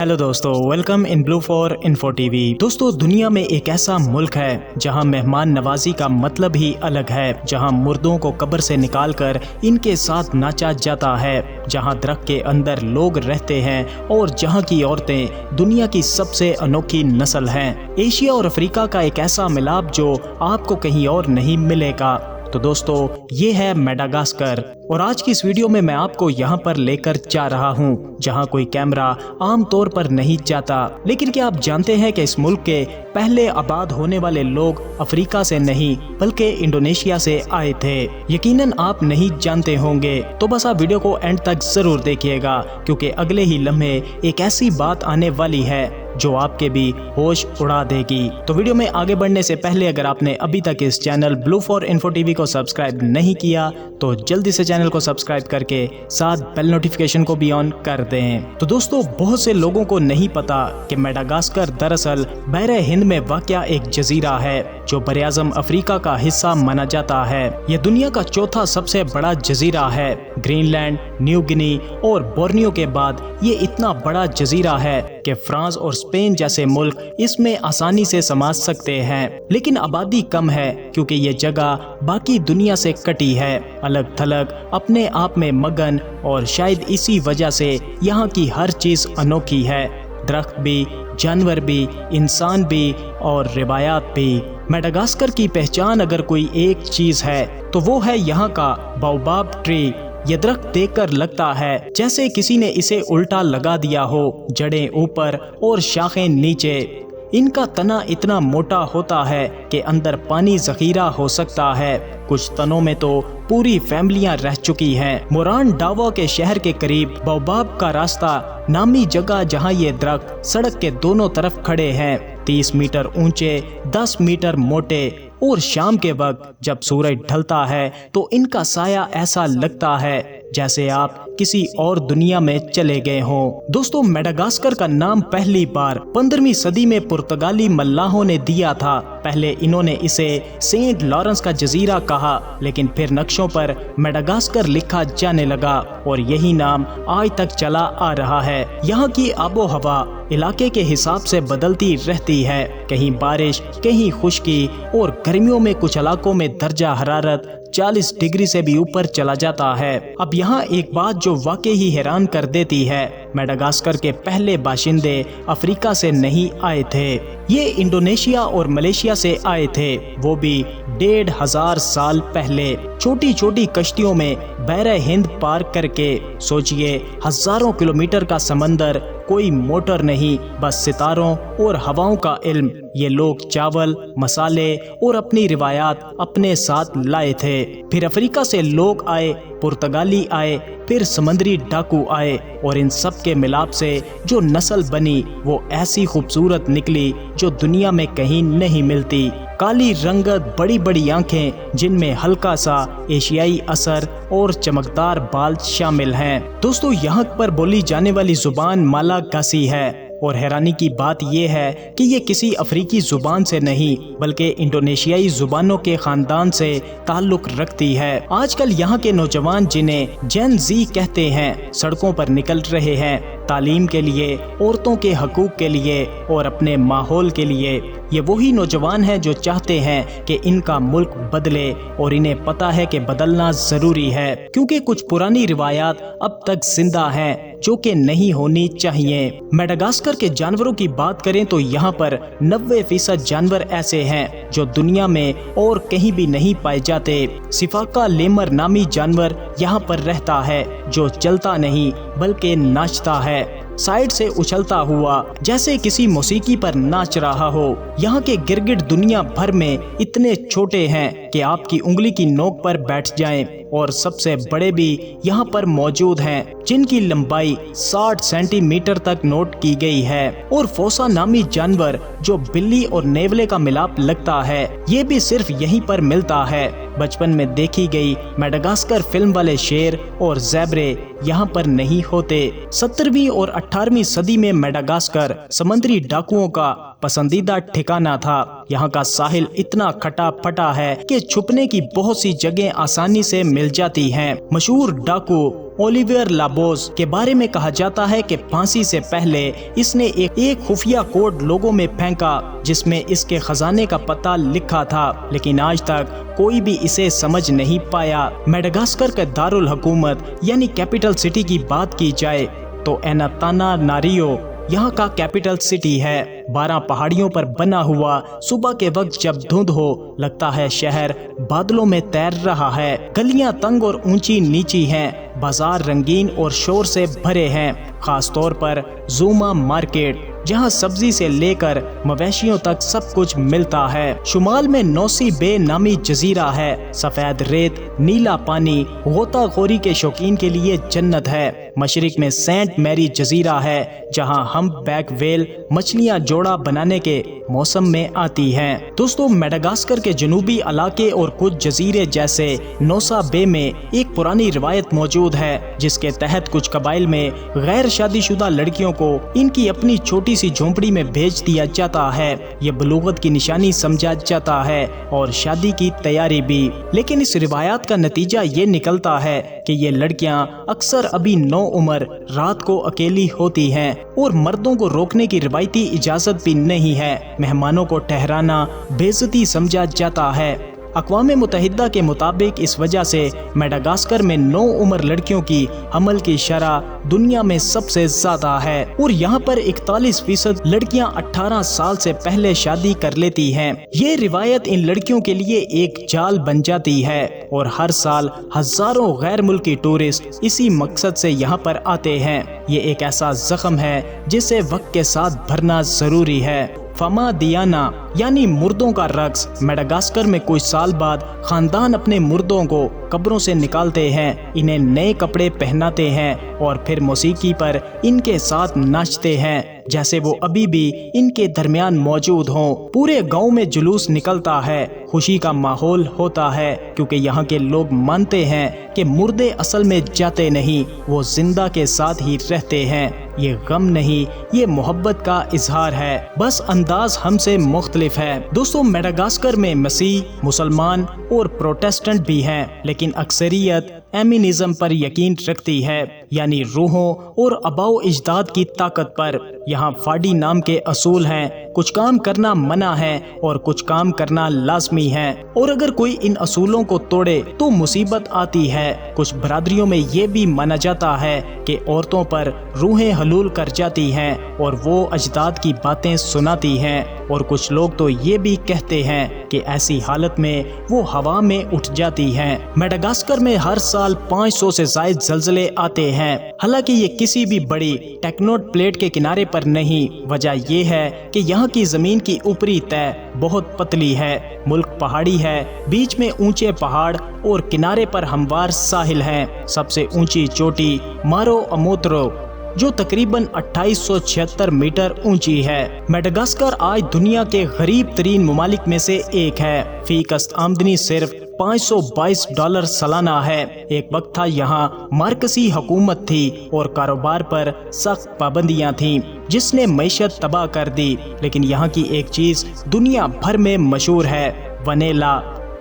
Hello दोस्तों, welcome in blue for info TV. दोस्तों, दुनिया में एक ऐसा मुल्क है जहां मेहमान नवाजी का मतलब ही अलग है, जहां मुर्दों को कब्र से निकालकर इनके साथ नाचा जाता है, जहां दरख्त के अंदर लोग रहते हैं और जहां की औरतें दुनिया की सबसे अनोखी नस्ल हैं। एशिया और अफ्रीका का एक ऐसा मिलाप जो आपको कहीं और नहीं मिलेगा। तो दोस्तों, ये है मेडागास्कर और आज की इस वीडियो में मैं आपको यहाँ पर लेकर जा रहा हूँ जहाँ कोई कैमरा आम तौर पर नहीं जाता। लेकिन क्या आप जानते हैं कि इस मुल्क के पहले आबाद होने वाले लोग अफ्रीका से नहीं बल्कि इंडोनेशिया से आए थे? यकीनन आप नहीं जानते होंगे, तो बस आप वीडियो को एंड तक जरूर देखिएगा क्योंकि अगले ही लम्हे एक ऐसी बात आने वाली है जो आपके भी होश उड़ा देगी। तो वीडियो में आगे बढ़ने से पहले अगर आपने अभी तक इस channel blue for info TV को सब्सक्राइब नहीं किया तो जल्दी से चैनल को सब्सक्राइब करके साथ बेल नोटिफिकेशन को भी ऑन कर दें। तो दोस्तों, बहुत से लोगों को नहीं पता कि मेडागास्कर दरअसल बहरे हिंद में वाक़या एक जजीरा है जो बरआज़म अफ्रीका का हिस्सा माना जाता है। यह दुनिया का चौथा सबसे बड़ा जजीरा है। ग्रीनलैंड, न्यू गिनी और बोर्नियो के बाद ये इतना बड़ा जजीरा है कि फ्रांस और स्पेन जैसे मुल्क इसमें आसानी से समा सकते हैं, लेकिन आबादी कम है क्योंकि ये जगह बाकी दुनिया से कटी है, अलग थलग, अपने आप में मगन, और शायद इसी वजह से यहाँ की हर चीज अनोखी है। दरख्त भी, जानवर भी, इंसान भी और रिवायात भी। मेडागास्कर की पहचान अगर कोई एक चीज है तो वो है यहाँ का बाओबाब ट्री। ये दरख्त देखकर लगता है जैसे किसी ने इसे उल्टा लगा दिया हो, जड़ें ऊपर और शाखें नीचे। इनका तना इतना मोटा होता है कि अंदर पानी जखीरा हो सकता है। कुछ तनों में तो पूरी फैमिलियां रह चुकी हैं। मोरान डावा के शहर के करीब बाओबाब का रास्ता नामी जगह जहां ये दरख्त सड़क के दोनों तरफ खड़े हैं, 30 मीटर ऊंचे, 10 मीटर मोटे, और शाम के वक्त जब सूरज ढलता है तो इनका साया ऐसा लगता है जैसे आप किसी और दुनिया में चले गए हों। दोस्तों, मेडागास्कर का नाम पहली बार 15वीं सदी में पुर्तगाली मल्लाहों ने दिया था। पहले इन्होंने इसे सेंट लॉरेंस का जजीरा कहा, लेकिन फिर नक्शों पर मेडागास्कर लिखा जाने लगा और यही नाम आज तक चला आ रहा है। यहाँ की आबो हवा इलाके के हिसाब से बदलती रहती है, कहीं बारिश, कहीं खुश्की, और गर्मियों में कुछ इलाकों में दर्जा हरारत 40 डिग्री से भी ऊपर चला जाता है। अब यहाँ एक बात जो वाकई ही हैरान कर देती है, मेडागास्कर के पहले बाशिंदे अफ्रीका से नहीं आए थे, ये इंडोनेशिया और मलेशिया से आए थे, वो भी 1500 साल पहले, छोटी छोटी कश्तियों में बहरे हिंद पार करके। सोचिए, हजारों किलोमीटर का समंदर, कोई मोटर नहीं, बस सितारों और हवाओं का इल्म। ये लोग चावल, मसाले और अपनी रिवायात अपने साथ लाए थे। फिर अफ्रीका से लोग आए, पुर्तगाली आए, फिर समुद्री डाकू आए, और इन सब के मिलाप से जो नस्ल बनी वो ऐसी खूबसूरत निकली जो दुनिया में कहीं नहीं मिलती। काली रंगत, बड़ी बड़ी आंखें जिनमें हल्का सा एशियाई असर और चमकदार बाल शामिल हैं। दोस्तों, यहाँ पर बोली जाने वाली जुबान मालागासी है, और हैरानी की बात यह है कि ये किसी अफ्रीकी जुबान से नहीं बल्कि इंडोनेशियाई जुबानों के खानदान से ताल्लुक रखती है। आजकल यहाँ के नौजवान, जिन्हें जेन जी कहते हैं, सड़कों पर निकल रहे हैं तालीम के लिए, औरतों के हकूक के लिए और अपने माहौल के लिए। ये वही नौजवान हैं जो चाहते हैं कि इनका मुल्क बदले, और इन्हें पता है कि बदलना जरूरी है क्योंकि कुछ पुरानी रिवायात अब तक जिंदा हैं जो कि नहीं होनी चाहिए। मेडागास्कर के जानवरों की बात करें तो यहाँ पर 90% जानवर ऐसे हैं जो दुनिया में और कहीं भी नहीं पाए जाते। सिफाका लेमर नामी जानवर यहाँ पर रहता है जो चलता नहीं बल्कि नाचता है, साइड से उछलता हुआ जैसे किसी मौसीकी पर नाच रहा हो। यहाँ के गिरगिट दुनिया भर में इतने छोटे हैं कि आपकी उंगली की नोक पर बैठ जाएं, और सबसे बड़े भी यहाँ पर मौजूद हैं जिनकी लंबाई 60 सेंटीमीटर तक नोट की गई है। और फोसा नामी जानवर जो बिल्ली और नेवले का मिलाप लगता है, ये भी सिर्फ यहीं पर मिलता है। बचपन में देखी गई मेडागास्कर फिल्म वाले शेर और ज़ेब्रे यहाँ पर नहीं होते। 17वीं और 18वीं सदी में मेडागास्कर समुद्री डाकुओं का पसंदीदा ठिकाना था। यहाँ का साहिल इतना खटा पटा है कि छुपने की बहुत सी जगह आसानी से मिल जाती हैं। मशहूर डाकू ओलिवियर लाबोस के बारे में कहा जाता है कि फांसी से पहले इसने एक खुफिया कोड लोगों में फेंका जिसमें इसके खजाने का पता लिखा था, लेकिन आज तक कोई भी इसे समझ नहीं पाया। मेडागास्कर के दारुल हुकूमत यानी कैपिटल सिटी की बात की जाए तो एनातानारियो यहाँ का कैपिटल सिटी है। 12 पहाड़ियों पर बना हुआ, सुबह के वक्त जब धुंध हो लगता है शहर बादलों में तैर रहा है। गलियां तंग और ऊंची नीची हैं, बाजार रंगीन और शोर से भरे हैं, खास तौर पर ज़ूमा मार्केट जहां सब्जी से लेकर मवेशियों तक सब कुछ मिलता है। शुमाल में नौसी बे नामी जजीरा है, सफेद रेत, नीला पानी, गोताखोरी के शौकीन के लिए जन्नत है। मशरिक में सेंट मैरी जजीरा है जहां हम्पबैक व्हेल मछलियां जोड़ा बनाने के मौसम में आती हैं। दोस्तों, मेडागास्कर के जनूबी इलाके और कुछ जजीरे जैसे नौसा बे में एक पुरानी रिवायत मौजूद है जिसके तहत कुछ कबाइल में गैर शादीशुदा लड़कियों को इनकी अपनी छोटी सी झोंपड़ी में भेज दिया जाता है। ये बलूगत की निशानी समझा जाता है और शादी की तैयारी भी। लेकिन इस रिवायत का नतीजा ये निकलता है कि ये लड़कियां अक्सर अभी नौ उम्र रात को अकेली होती हैं और मर्दों को रोकने की रिवायती इजाजत भी नहीं है। मेहमानों को ठहराना बेइज्जती समझा जाता है। अक़वाम मुत्तहिदा के मुताबिक इस वजह से मेडागास्कर में 9 उम्र लड़कियों की हमल की शरह दुनिया में सबसे ज्यादा है और यहाँ पर 41% लड़कियां 18 साल से पहले शादी कर लेती हैं। ये रिवायत इन लड़कियों के लिए एक जाल बन जाती है और हर साल हजारों गैर मुल्की टूरिस्ट इसी मकसद से यहाँ पर आते हैं। ये एक ऐसा जख्म है जिसे वक्त के साथ भरना जरूरी है। फमा दियाना यानी मुर्दों का रक्स। मेडागास्कर में कुछ साल बाद खानदान अपने मुर्दों को कब्रों से निकालते हैं, इन्हें नए कपड़े पहनाते हैं और फिर मौसीकी पर इनके साथ नाचते हैं जैसे वो अभी भी इनके दरमियान मौजूद हों। पूरे गांव में जुलूस निकलता है, खुशी का माहौल होता है क्योंकि यहाँ के लोग मानते हैं कि मुर्दे असल में जाते नहीं, वो जिंदा के साथ ही रहते हैं। ये गम नहीं, ये मोहब्बत का इजहार है, बस अंदाज हमसे मुख्तलिफ है। दोस्तों, मेडागास्कर में मसीह, मुसलमान और प्रोटेस्टेंट भी हैं, लेकिन अक्सरियत एमिनिज्म पर यकीन रखती है, यानी रूहों और आबाओ इजदाद की ताकत पर। यहाँ फाडी नाम के असूल हैं, कुछ काम करना मना है और कुछ काम करना लाजमी है, और अगर कोई इन असूलों को तोड़े तो मुसीबत आती है। कुछ बरादरियों में ये भी माना जाता है कि औरतों पर रूहें हलूल कर जाती हैं और वो अजदाद की बातें सुनाती हैं, और कुछ लोग तो ये भी कहते हैं कि ऐसी हालत में वो हवा में उठ जाती हैं। मेडागास्कर में हर साल 500 से ज्यादा ज़लज़ले आते हैं। हालांकि ये किसी भी बड़ी टेक्टोनिक प्लेट के किनारे पर नहीं। वजह ये है कि यहाँ की जमीन की ऊपरी तह बहुत पतली है। मुल्क पहाड़ी है, बीच में ऊंचे पहाड़ और किनारे पर हमवार साहिल हैं। सबसे ऊंची चोटी मारो अमोत्रो जो तकरीबन 2876 मीटर ऊंची है। मेडागास्कर आज दुनिया के गरीब तरीन ममालिक में से एक है। फी कस्त आमदनी सिर्फ $522 सालाना है। एक वक्त था यहाँ मरकजी हुकूमत थी और कारोबार पर सख्त पाबंदियां थीं जिसने मईशत तबाह कर दी। लेकिन यहाँ की एक चीज दुनिया भर में मशहूर है, वनीला।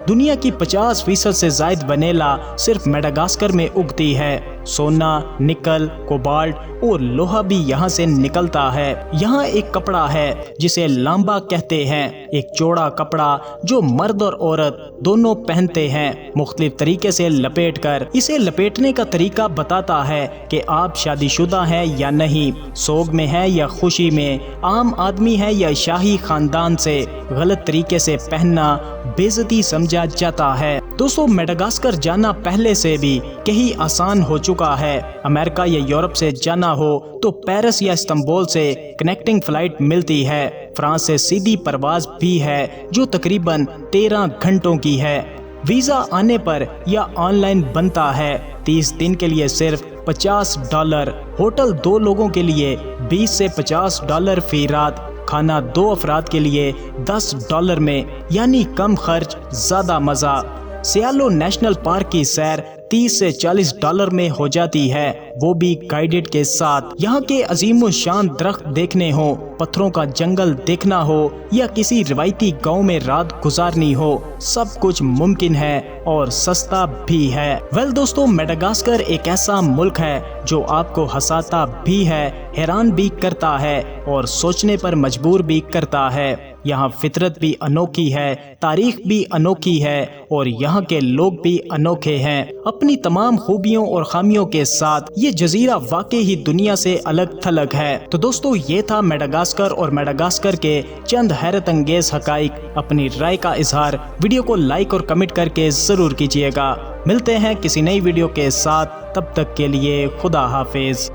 दुनिया की 50% से ज्यादा वनीला सिर्फ मेडागास्कर में उगती है। सोना, निकल, कोबाल्ट और लोहा भी यहाँ से निकलता है। यहाँ एक कपड़ा है जिसे लांबा कहते हैं, एक चौड़ा कपड़ा जो मर्द और औरत दोनों पहनते हैं मुख्तलिफ तरीके से लपेट कर। इसे लपेटने का तरीका बताता है कि आप शादीशुदा हैं या नहीं, सोग में है या खुशी में, आम आदमी है या शाही खानदान से। गलत तरीके से पहनना बेइज्जती समझा जाता है। दोस्तों, मेडागास्कर जाना पहले से भी कहीं आसान हो चुका है। अमेरिका या यूरोप से जाना हो तो पेरिस या इस्तांबुल से कनेक्टिंग फ्लाइट मिलती है। फ्रांस से सीधी परवाज भी है जो तकरीबन 13 घंटों की है। वीजा आने पर या ऑनलाइन बनता है। 30 दिन के लिए सिर्फ $50। होटल 2 लोगों के लिए $20 से $50 फी रात। खाना 2 अफराद के लिए $10 में, यानी कम खर्च ज्यादा मजा। सियालो नेशनल पार्क की सैर 30 سے 40 ڈالر میں ہو جاتی ہے، وہ بھی گائیڈڈ کے ساتھ۔ یہاں کے عظیم و شان درخت دیکھنے ہو، پتھروں کا جنگل دیکھنا ہو یا کسی روایتی گاؤں میں رات گزارنی ہو، سب کچھ ممکن ہے اور سستا بھی ہے۔ دوستو، میڈاگاسکر ایک ایسا ملک ہے جو آپ کو ہنساتا بھی ہے، حیران بھی کرتا ہے اور سوچنے پر مجبور بھی کرتا ہے۔ یہاں فطرت بھی انوکھی ہے، تاریخ بھی انوکھی ہے اور یہاں کے لوگ بھی انوکھے ہیں۔ اپنی تمام خوبیوں اور خامیوں کے ساتھ یہ جزیرہ واقعی ہی دنیا سے الگ تھلگ ہے۔ تو دوستو، یہ تھا میڈاگاسکر اور میڈاگاسکر کے چند حیرت انگیز حقائق۔ اپنی رائے کا اظہار ویڈیو کو لائک اور کمنٹ کر کے ضرور کیجیے گا۔ ملتے ہیں کسی نئی ویڈیو کے ساتھ، تب تک کے لیے خدا حافظ۔